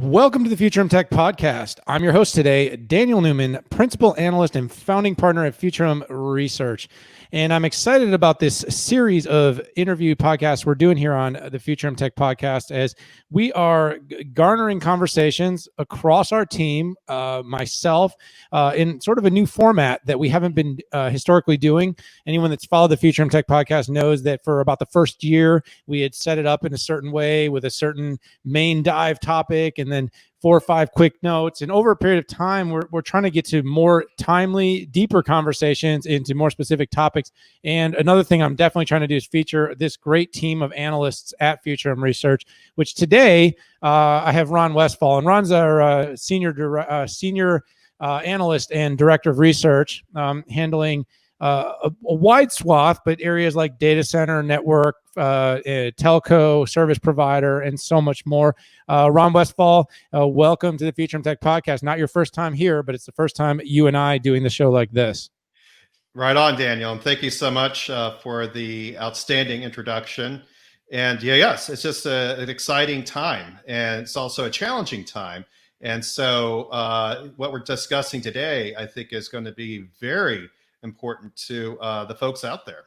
Welcome to the Futurum Tech Podcast. I'm your host today, Daniel Newman, Principal Analyst and Founding Partner at Futurum Research. And I'm excited about this series of interview podcasts we're doing here on the Futurum Tech Podcast as we are garnering conversations across our team, myself, in sort of a new format that we haven't been historically doing. Anyone that's followed the Futurum Tech Podcast knows that for about the first year, we had set it up in a certain way with a certain main dive topic and then 4 or 5 quick notes. And over a period of time, we're trying to get to more timely, deeper conversations into more specific topics. And another thing I'm definitely trying to do is feature this great team of analysts at Futurum Research, which today I have Ron Westfall. And Ron's our senior analyst and director of research, handling a wide swath, but areas like data center, network, telco, service provider, and so much more. Ron Westfall, welcome to the Futurum Tech Podcast. Not your first time here, but it's the first time you and I doing the show like this. Right on, Daniel. And thank you so much for the outstanding introduction. And yes, it's just an exciting time. And it's also a challenging time. And so what we're discussing today, I think, is going to be very important to the folks out there.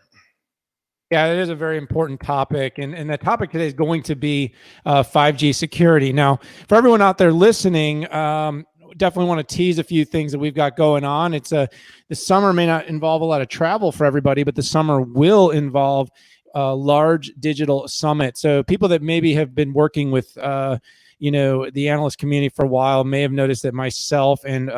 Yeah, it is a very important topic. And the topic today is going to be 5G security. Now, for everyone out there listening, definitely want to tease a few things that we've got going on. The summer may not involve a lot of travel for everybody, but the summer will involve a large digital summit. So people that maybe have been working with, the analyst community for a while may have noticed that myself and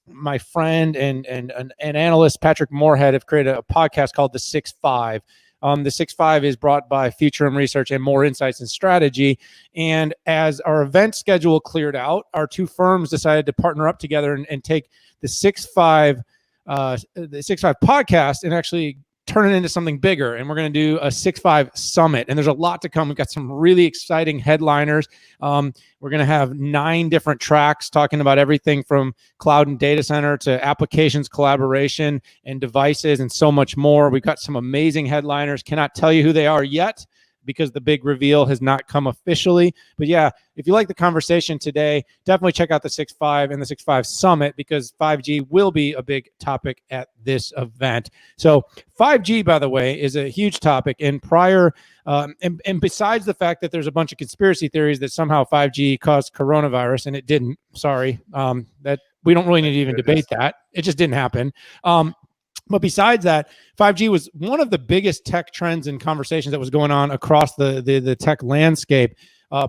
my friend and an analyst, Patrick Moorhead, have created a podcast called The 6-5. The 6-5 is brought by Futurum Research and More Insights and Strategy. And as our event schedule cleared out, our two firms decided to partner up together and take the 6-5 podcast and actually turn it into something bigger. And we're going to do a 6-5 summit. And there's a lot to come. We've got some really exciting headliners. We're going to have 9 different tracks talking about everything from cloud and data center to applications, collaboration, and devices, and so much more. We've got some amazing headliners. Cannot tell you who they are yet, because the big reveal has not come officially. But yeah, if you like the conversation today, definitely check out the 6-5 and the 6-5 Summit, because 5G will be a big topic at this event. So 5G, by the way, is a huge topic. And and besides the fact that there's a bunch of conspiracy theories that somehow 5G caused coronavirus, and it didn't, sorry, that we don't really need to even debate that. It just didn't happen. But besides that, 5G was one of the biggest tech trends and conversations that was going on across the tech landscape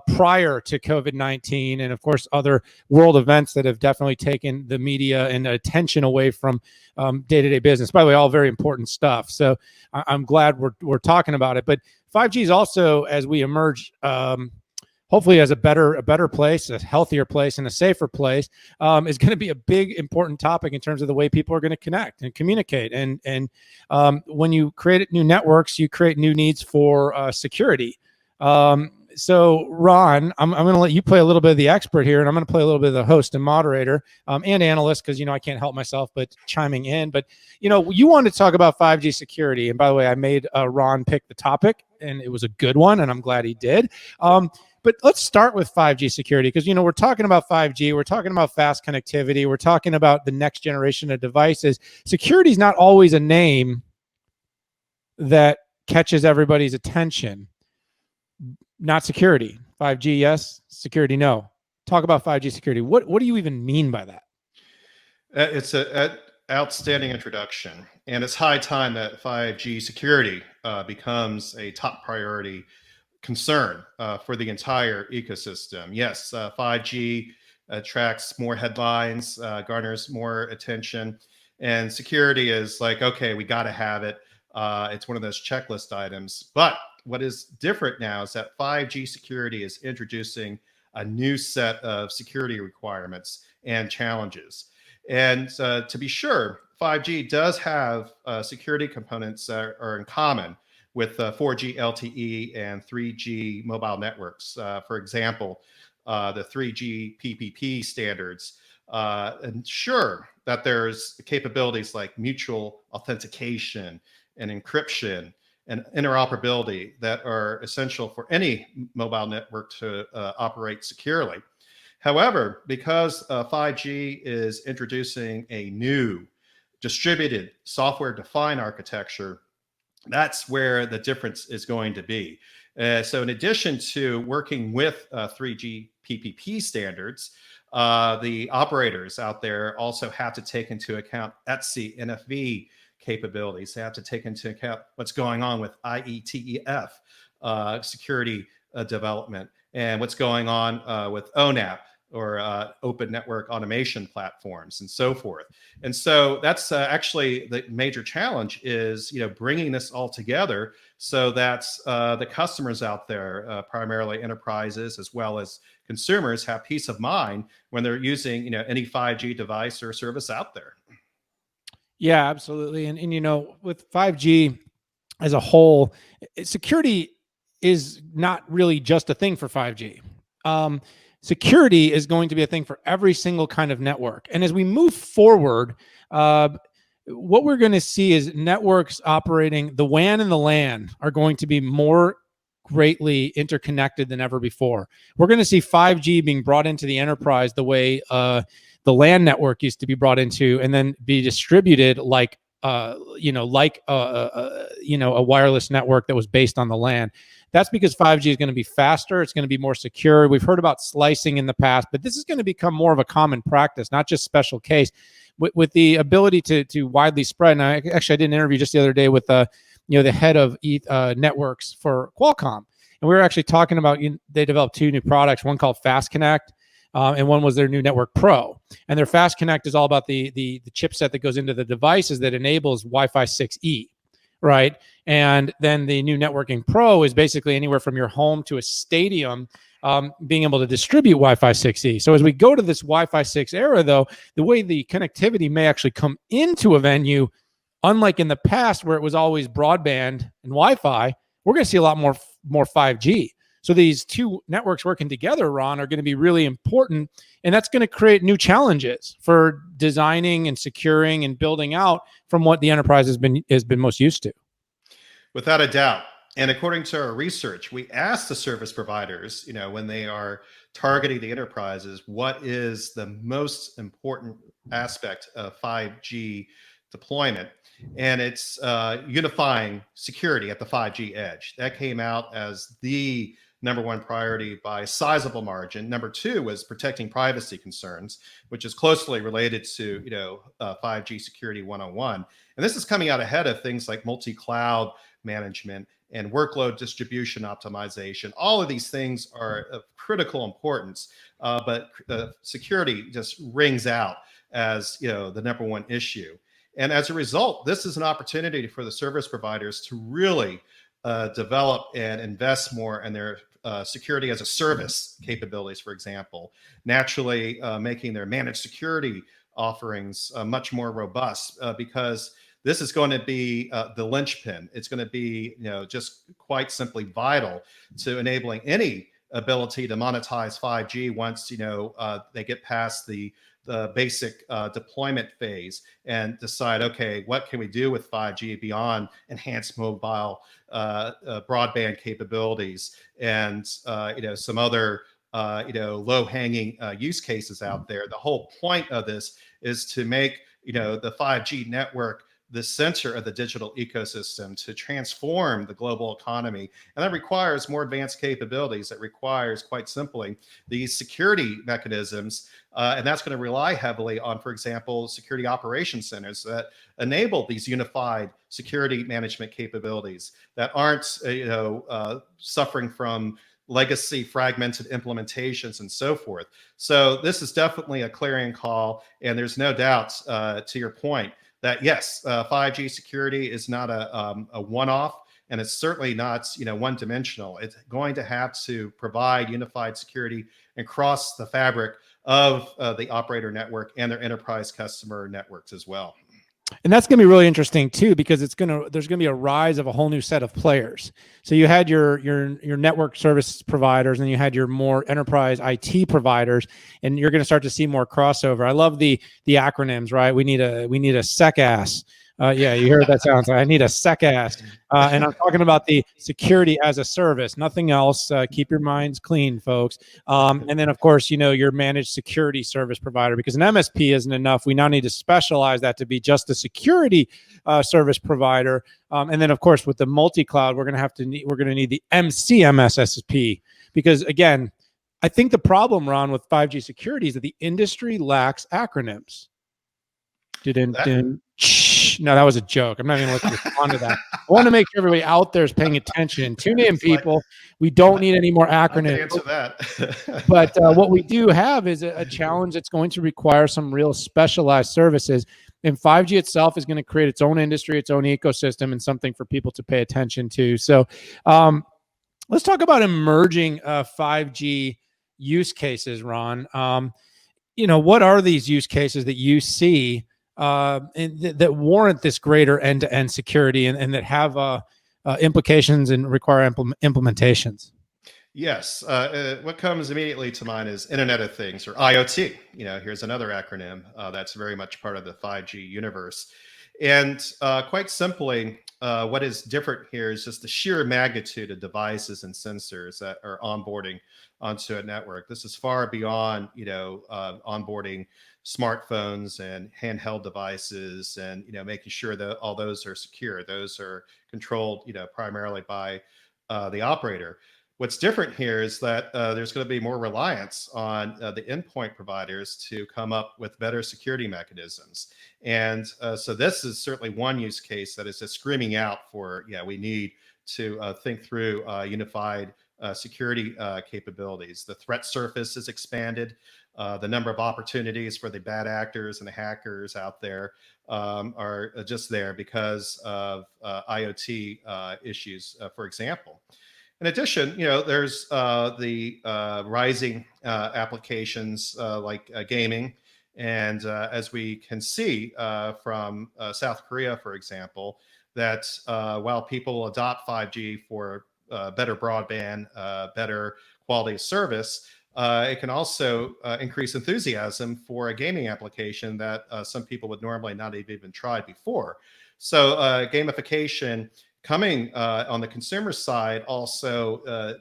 prior to COVID-19, and of course other world events that have definitely taken the media and attention away from day-to-day business. By the way, all very important stuff. So I'm glad we're talking about it. But 5G is also, as we emerge, hopefully as a better place, a healthier place, and a safer place, is going to be a big, important topic in terms of the way people are going to connect and communicate. And when you create new networks, you create new needs for security. So Ron, I'm going to let you play a little bit of the expert here, and I'm going to play a little bit of the host and moderator and analyst, because, I can't help myself but chiming in. But, you wanted to talk about 5G security. And by the way, I made Ron pick the topic, and it was a good one, and I'm glad he did. But let's start with 5G security, because, we're talking about 5G, we're talking about fast connectivity, we're talking about the next generation of devices. Security is not always a name that catches everybody's attention. Not security. 5G, yes. Security, no. Talk about 5G security. What do you even mean by that? It's an outstanding introduction. And it's high time that 5G security becomes a top priority concern for the entire ecosystem. Yes, 5G attracts more headlines, garners more attention, and security is like, okay, we got to have it. It's one of those checklist items. But what is different now is that 5G security is introducing a new set of security requirements and challenges. And to be sure, 5G does have security components that are in common with 4G LTE and 3G mobile networks. For example, the 3G PPP standards ensure that there's capabilities like mutual authentication and encryption and interoperability that are essential for any mobile network to operate securely. However, because 5G is introducing a new distributed software-defined architecture, that's where the difference is going to be. So in addition to working with 3G PPP standards, the operators out there also have to take into account ETSI NFV capabilities. They have to take into account what's going on with IETF security development, and what's going on with ONAP, or open network automation platforms, and so forth. And so that's actually the major challenge, is bringing this all together so that the customers out there, primarily enterprises as well as consumers, have peace of mind when they're using any 5G device or service out there. Yeah, absolutely. And with 5G as a whole, security is not really just a thing for 5G. Security is going to be a thing for every single kind of network. And as we move forward, what we're going to see is networks operating, the WAN and the LAN are going to be more greatly interconnected than ever before. We're going to see 5G being brought into the enterprise the way the LAN network used to be brought into, and then be distributed like a wireless network that was based on the LAN. That's because 5G is going to be faster. It's going to be more secure. We've heard about slicing in the past, but this is going to become more of a common practice, not just special case, with the ability to widely spread. And I did an interview just the other day with the head of networks for Qualcomm, and we were actually talking about they developed two new products, one called Fast Connect, and one was their new Network Pro. And their Fast Connect is all about the chipset that goes into the devices that enables Wi-Fi 6E. Right. And then the new Networking Pro is basically anywhere from your home to a stadium, being able to distribute Wi-Fi 6E. So as we go to this Wi-Fi 6 era, though, the way the connectivity may actually come into a venue, unlike in the past where it was always broadband and Wi-Fi, we're going to see a lot more 5G. So these two networks working together, Ron, are going to be really important. And that's going to create new challenges for designing and securing and building out from what the enterprise has been most used to. Without a doubt. And according to our research, we asked the service providers, when they are targeting the enterprises, what is the most important aspect of 5G deployment? And it's unifying security at the 5G edge. That came out as the number one priority by a sizable margin. Number two was protecting privacy concerns, which is closely related to 5G security 101. And this is coming out ahead of things like multi-cloud management and workload distribution optimization. All of these things are of critical importance, but security just rings out as the number one issue. And as a result, this is an opportunity for the service providers to really develop and invest more in their security as a service capabilities, for example, naturally making their managed security offerings much more robust, because this is going to be the linchpin. It's going to be, just quite simply vital to enabling any ability to monetize 5G once, they get past the basic deployment phase and decide, okay, what can we do with 5G beyond enhanced mobile broadband capabilities and some other low-hanging use cases out there. The whole point of this is to make the 5G network the center of the digital ecosystem, to transform the global economy. And that requires more advanced capabilities. That requires, quite simply, these security mechanisms. And that's going to rely heavily on, for example, security operations centers that enable these unified security management capabilities that aren't, suffering from legacy fragmented implementations and so forth. So this is definitely a clarion call. And there's no doubt, to your point, that yes, 5G security is not a one-off, and it's certainly not one-dimensional. It's going to have to provide unified security across the fabric of the operator network and their enterprise customer networks as well. And that's going to be really interesting too, because there's going to be a rise of a whole new set of players. So you had your network service providers, and you had your more enterprise IT providers, and you're going to start to see more crossover. I love the acronyms, right? We need a SecAS. Yeah, you heard that sound. I need a sec ass. And I'm talking about the security as a service, nothing else. Keep your minds clean, folks. And then, of course, your managed security service provider, because an MSP isn't enough. We now need to specialize that to be just a security service provider. And then, of course, with the multi-cloud, we're going to need the MCMSSP, because again, I think the problem, Ron, with 5G security is that the industry lacks acronyms. No, that was a joke. I'm not even looking to respond to that. I want to make sure everybody out there is paying attention. Tune in, people. We don't need any more acronyms. I can answer that. But what we do have is a challenge that's going to require some real specialized services. And 5G itself is going to create its own industry, its own ecosystem, and something for people to pay attention to. So let's talk about emerging 5G use cases, Ron. What are these use cases that you see that warrant this greater end-to-end security and that have implications and require implementations? Yes. What comes immediately to mind is Internet of Things, or IoT. Here's another acronym that's very much part of the 5G universe. And quite simply, what is different here is just the sheer magnitude of devices and sensors that are onboarding onto a network. This is far beyond, onboarding smartphones and handheld devices, and making sure that all those are secure. Those are controlled, primarily by the operator. What's different here is that there's going to be more reliance on the endpoint providers to come up with better security mechanisms. And so this is certainly one use case that is just screaming out for, we need to think through unified security capabilities. The threat surface is expanded. The number of opportunities for the bad actors and the hackers out there are just there because of IoT issues, for example. In addition, there's the rising applications like gaming. And as we can see from South Korea, for example, that while people adopt 5G for better broadband, better quality of service, it can also increase enthusiasm for a gaming application that some people would normally not have even tried before. So gamification coming on the consumer side also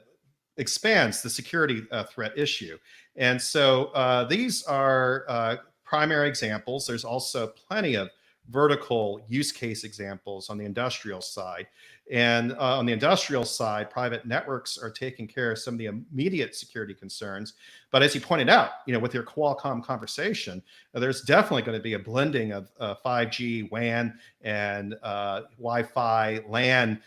expands the security threat issue. And so these are primary examples. There's also plenty of vertical use case examples on the industrial side. And on the industrial side, private networks are taking care of some of the immediate security concerns. But as you pointed out, with your Qualcomm conversation, there's definitely going to be a blending of 5G, WAN, and Wi-Fi, LAN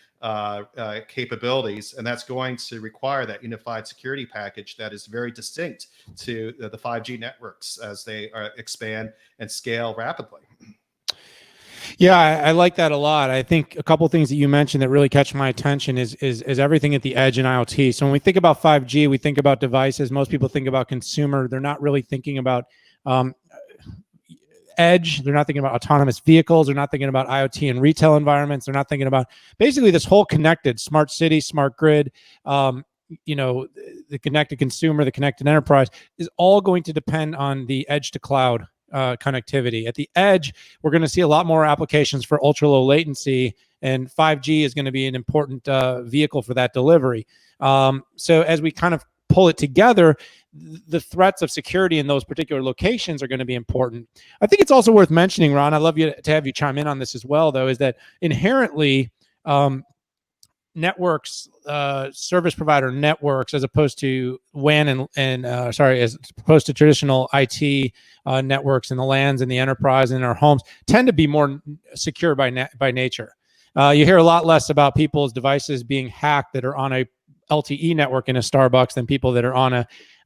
capabilities. And that's going to require that unified security package that is very distinct to the 5G networks as they expand and scale rapidly. Yeah, I like that a lot. I think a couple of things that you mentioned that really catch my attention is everything at the edge in IoT. So when we think about 5G, we think about devices. Most people think about consumer. They're not really thinking about edge. They're not thinking about autonomous vehicles. They're not thinking about IoT in retail environments. They're not thinking about basically this whole connected smart city, smart grid, the connected consumer, the connected enterprise is all going to depend on the edge to cloud connectivity. At the edge, we're going to see a lot more applications for ultra low latency, and 5G is going to be an important vehicle for that delivery. So as we kind of pull it together, the threats of security in those particular locations are going to be important. I think it's also worth mentioning, Ron, I'd love to have you chime in on this as well, though, is that inherently networks, service provider networks, as opposed to WAN as opposed to traditional IT networks in the LANs and the enterprise and in our homes, tend to be more secure by nature. You hear a lot less about people's devices being hacked that are on a LTE network in a Starbucks than people that are on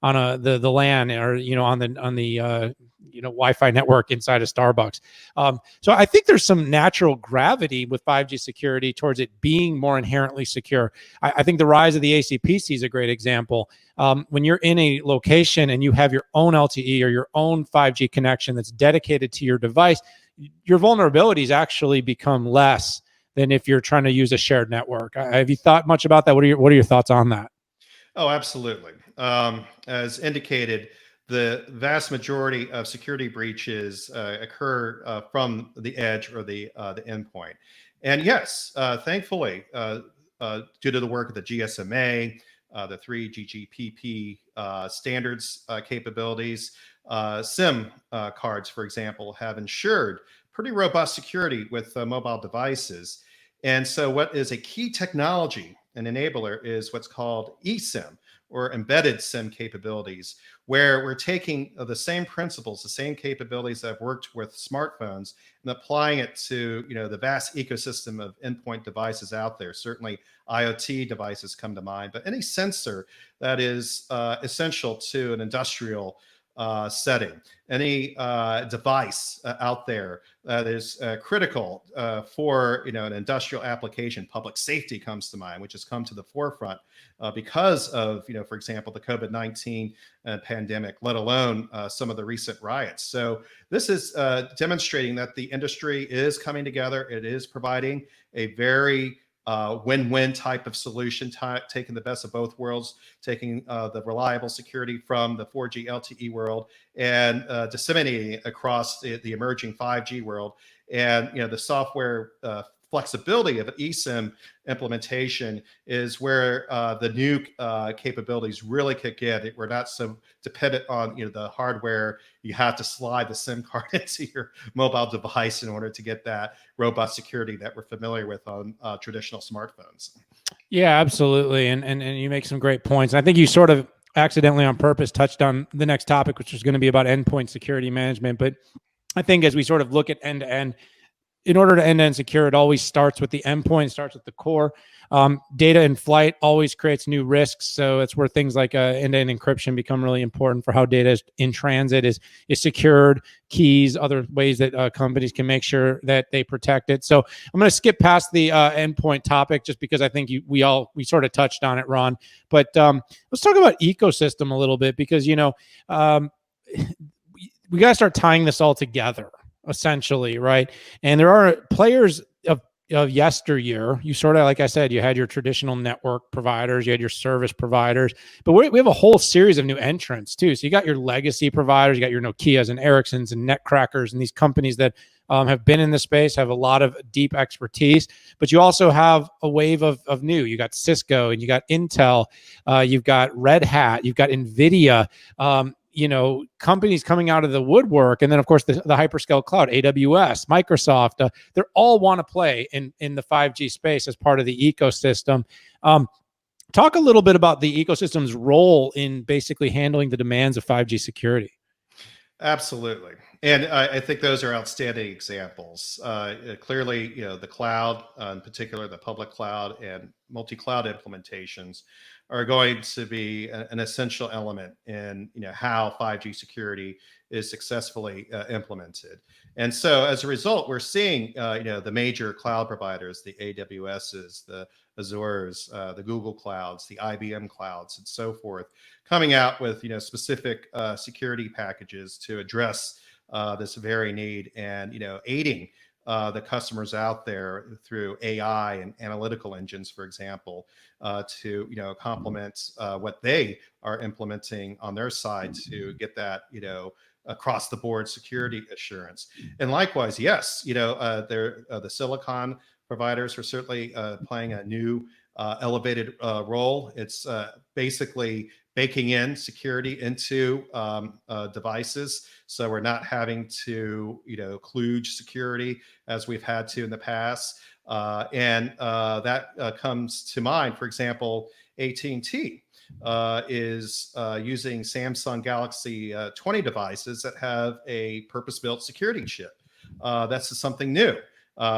the LAN or on the Wi-Fi network inside a Starbucks. So I think there's some natural gravity with 5G security towards it being more inherently secure. I think the rise of the ACPC is a great example. When you're in a location and you have your own LTE or your own 5G connection that's dedicated to your device, your vulnerabilities actually become less than if you're trying to use a shared network. Have you thought much about that? What are your thoughts on that? Oh, absolutely. As indicated, the vast majority of security breaches occur from the edge or the endpoint. And yes, thankfully, due to the work of the GSMA, the 3GGPP standards capabilities, SIM cards, for example, have ensured pretty robust security with mobile devices. And so, what is a key technology, an enabler, is what's called eSIM or embedded SIM capabilities, where we're taking the same principles, the same capabilities that have worked with smartphones, and applying it to the vast ecosystem of endpoint devices out there. Certainly, IoT devices come to mind, but any sensor that is essential to an industrial setting, any device out there that is critical for an industrial application. Public safety comes to mind, which has come to the forefront because of for example, the COVID-19 pandemic, let alone some of the recent riots. So this is demonstrating that the industry is coming together. It is providing a very win-win type of solution, taking the best of both worlds, taking the reliable security from the 4G LTE world and disseminating it across the emerging 5G world. And the software flexibility of an eSIM implementation is where the new capabilities really kick in. We're not so dependent on the hardware. You have to slide the SIM card into your mobile device in order to get that robust security that we're familiar with on traditional smartphones. Yeah, absolutely. And you make some great points. I think you sort of accidentally on purpose touched on the next topic, which is going to be about endpoint security management. But I think as we sort of look at end to end, in order to end-to-end secure, it always starts with the endpoint, starts with the core. Data in flight always creates new risks. So it's where things like end-to-end encryption become really important for how data is in transit is secured, keys, other ways that companies can make sure that they protect it. So I'm going to skip past the endpoint topic just because I think we sort of touched on it, Ron. But let's talk about ecosystem a little bit because, we got to start tying this all together. Essentially, right? And there are players of yesteryear. You sort of, like I said, you had your traditional network providers, you had your service providers, but we have a whole series of new entrants too. So you got your legacy providers, you got your Nokias and Ericssons and Netcrackers and these companies that have been in the space, have a lot of deep expertise, but you also have a wave of new. You got Cisco and you got Intel, you've got Red Hat, you've got NVIDIA, companies coming out of the woodwork. And then, of course, the hyperscale cloud, AWS, Microsoft, they all want to play in the 5G space as part of the ecosystem. Talk a little bit about the ecosystem's role in basically handling the demands of 5G security. Absolutely. And I think those are outstanding examples. Clearly, the cloud, in particular, the public cloud and multi-cloud implementations are going to be an essential element in how 5G security is successfully implemented. And so as a result, we're seeing the major cloud providers, the AWSs, the Azures, the Google clouds, the IBM clouds, and so forth, coming out with specific security packages to address this very need and aiding the customers out there through AI and analytical engines, for example, to complement what they are implementing on their side to get that across the board security assurance. And likewise, yes, the silicon providers are certainly playing a new elevated role. It's basically baking in security into devices, so we're not having to kludge security as we've had to in the past. And that comes to mind. For example, AT&T is using Samsung Galaxy 20 devices that have a purpose-built security chip. That's something new.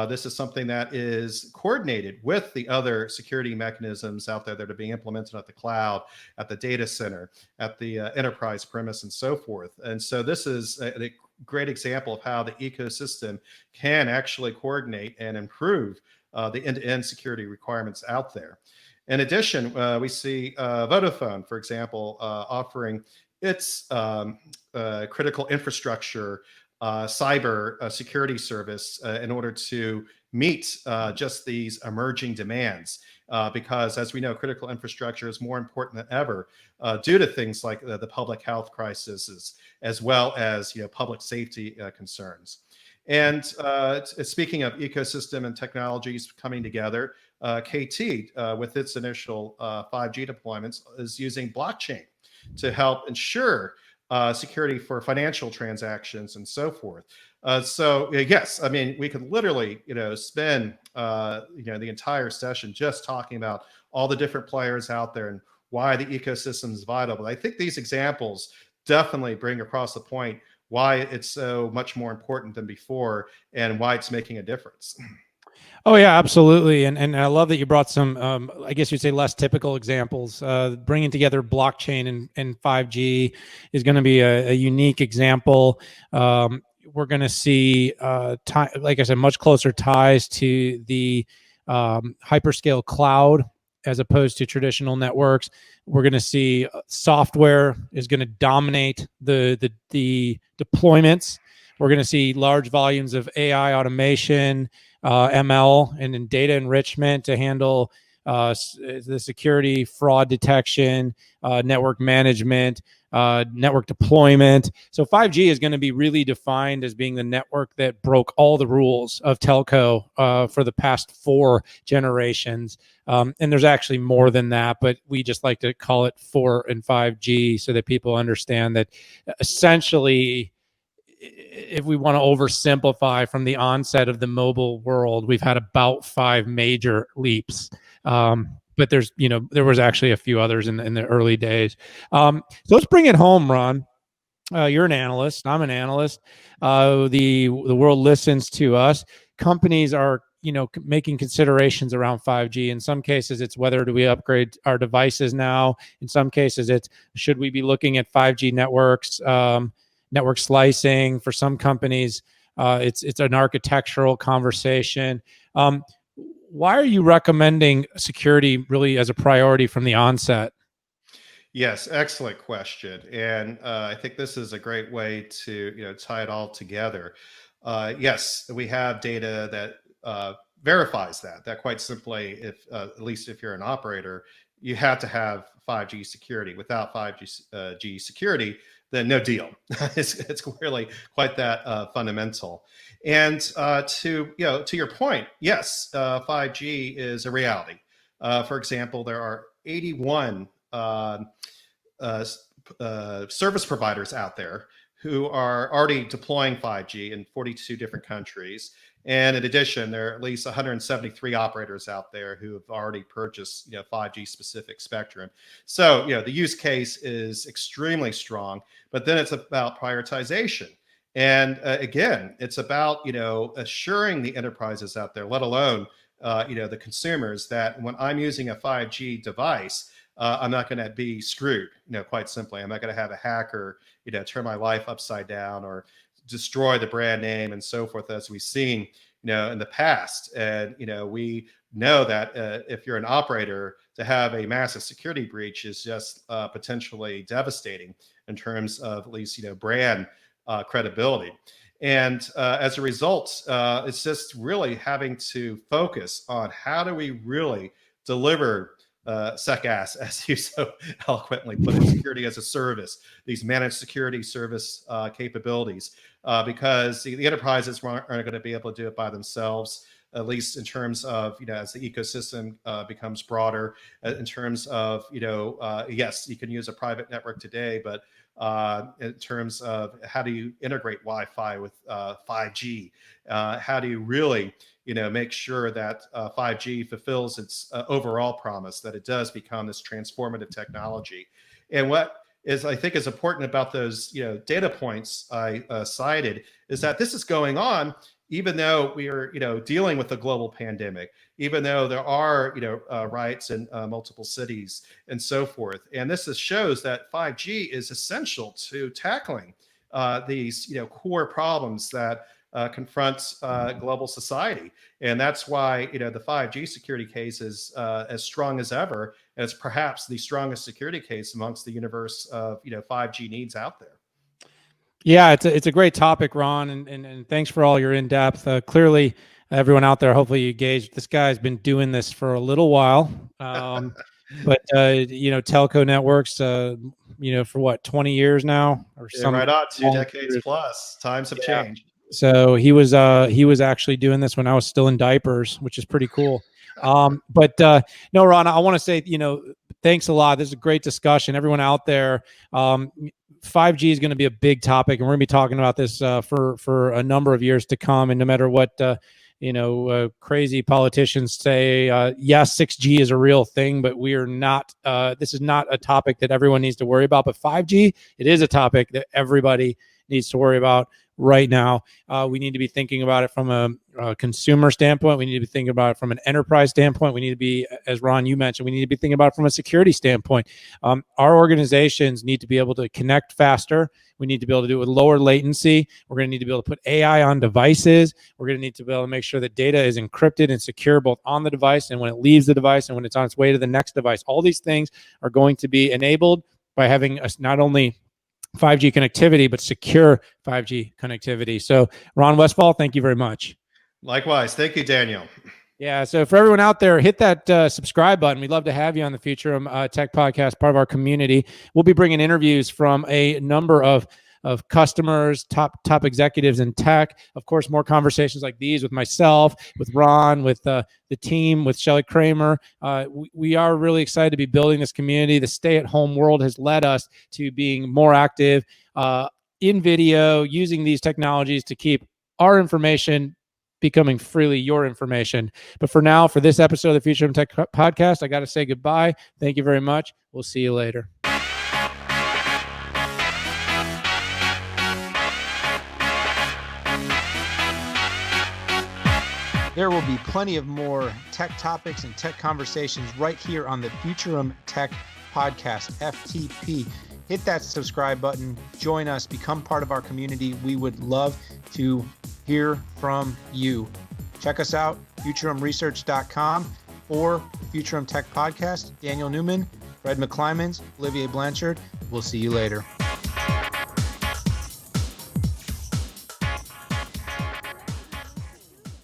This is something that is coordinated with the other security mechanisms out there that are being implemented at the cloud, at the data center, at the enterprise premise, and so forth. And so this is a great example of how the ecosystem can actually coordinate and improve the end-to-end security requirements out there. In addition, we see Vodafone, for example, offering its critical infrastructure cyber security service in order to meet just these emerging demands. Because as we know, critical infrastructure is more important than ever due to things like the public health crises, as well as public safety concerns. And speaking of ecosystem and technologies coming together, KT, with its initial 5G deployments, is using blockchain to help ensure security for financial transactions and so forth. So yes, I mean, we could literally, spend, the entire session just talking about all the different players out there and why the ecosystem is vital. But I think these examples definitely bring across the point why it's so much more important than before and why it's making a difference. Oh yeah, absolutely, and I love that you brought some, I guess you'd say less typical examples. Bringing together blockchain and 5G is going to be a unique example. We're going to see, like I said, much closer ties to the hyperscale cloud as opposed to traditional networks. We're going to see software is going to dominate the deployments. We're going to see large volumes of AI automation, ML, and in data enrichment to handle the security, fraud detection, network management, network deployment. So 5G is going to be really defined as being the network that broke all the rules of telco for the past 4 generations. And there's actually more than that, but we just like to call it 4 and 5G so that people understand that essentially, if we want to oversimplify, from the onset of the mobile world, we've had about 5 major leaps. But there was actually a few others in the early days. So let's bring it home, Ron. You're an analyst. I'm an analyst. The world listens to us. Companies are making considerations around 5G. In some cases, it's whether do we upgrade our devices now. In some cases, it's should we be looking at 5G networks. Network slicing for some companies, it's an architectural conversation. Why are you recommending security really as a priority from the onset? Yes, excellent question, and I think this is a great way to tie it all together. Yes, we have data that verifies that quite simply, if at least if you're an operator, you have to have 5G security. Without 5G security, then no deal. It's really quite that fundamental. And to your point, yes, 5G is a reality. For example, there are 81 service providers out there who are already deploying 5G in 42 different countries. And in addition, there are at least 173 operators out there who have already purchased 5G specific spectrum. So the use case is extremely strong, but then it's about prioritization. And again, it's about assuring the enterprises out there, let alone the consumers, that when I'm using a 5G device, I'm not going to be screwed. Quite simply, I'm not going to have a hacker turn my life upside down or destroy the brand name and so forth, as we've seen in the past. And we know that if you're an operator, to have a massive security breach is just potentially devastating in terms of at least brand credibility. And as a result, it's just really having to focus on how do we really deliver SecAS, as you so eloquently put it, security as a service, these managed security service capabilities, because the enterprises aren't going to be able to do it by themselves, at least in terms of, as the ecosystem becomes broader, in terms of, yes, you can use a private network today, but in terms of how do you integrate Wi-Fi with 5G? How do you really make sure that 5G fulfills its overall promise, that it does become this transformative technology? And what I think is important about those data points I cited is that this is going on even though we are dealing with a global pandemic, even though there are riots in multiple cities and so forth. And this shows that 5G is essential to tackling these core problems that confronts global society. And that's why the 5G security case is as strong as ever. And it's perhaps the strongest security case amongst the universe of 5G needs out there. Yeah, it's a great topic, Ron, and thanks for all your in depth. Clearly, everyone out there, hopefully you engaged. This guy's been doing this for a little while, but telco networks, for what 20 years now or Yeah, some right on, two long decades period. plus. Times have Yeah. changed. So he was actually doing this when I was still in diapers, which is pretty cool. But no, Ron, I want to say, thanks a lot. This is a great discussion. Everyone out there, 5G is going to be a big topic, and we're going to be talking about this for a number of years to come. And no matter what crazy politicians say, yes, 6G is a real thing, but we are not. This is not a topic that everyone needs to worry about. But 5G, it is a topic that everybody needs to worry about right now. We need to be thinking about it from a consumer standpoint. We need to be thinking about it from an enterprise standpoint. We need to be, as Ron, you mentioned, we need to be thinking about it from a security standpoint. Our organizations need to be able to connect faster. We need to be able to do it with lower latency. We're going to need to be able to put AI on devices. We're going to need to be able to make sure that data is encrypted and secure both on the device and when it leaves the device and when it's on its way to the next device. All these things are going to be enabled by having us not only 5G connectivity, but secure 5G connectivity. So, Ron Westfall, thank you very much. Likewise. Thank you, Daniel. Yeah. So, for everyone out there, hit that subscribe button. We'd love to have you on the Futurum Tech Podcast, part of our community. We'll be bringing interviews from a number of customers, top executives in tech. Of course, more conversations like these with myself, with Ron, with the team, with Shelly Kramer. We are really excited to be building this community. The stay-at-home world has led us to being more active in video, using these technologies to keep our information becoming freely your information. But for now, for this episode of the Futurum Tech Podcast, I got to say goodbye. Thank you very much. We'll see you later. There will be plenty of more tech topics and tech conversations right here on the Futurum Tech Podcast, FTP. Hit that subscribe button, join us, become part of our community. We would love to hear from you. Check us out, futurumresearch.com or Futurum Tech Podcast. Daniel Newman, Fred McClymans, Olivier Blanchard. We'll see you later.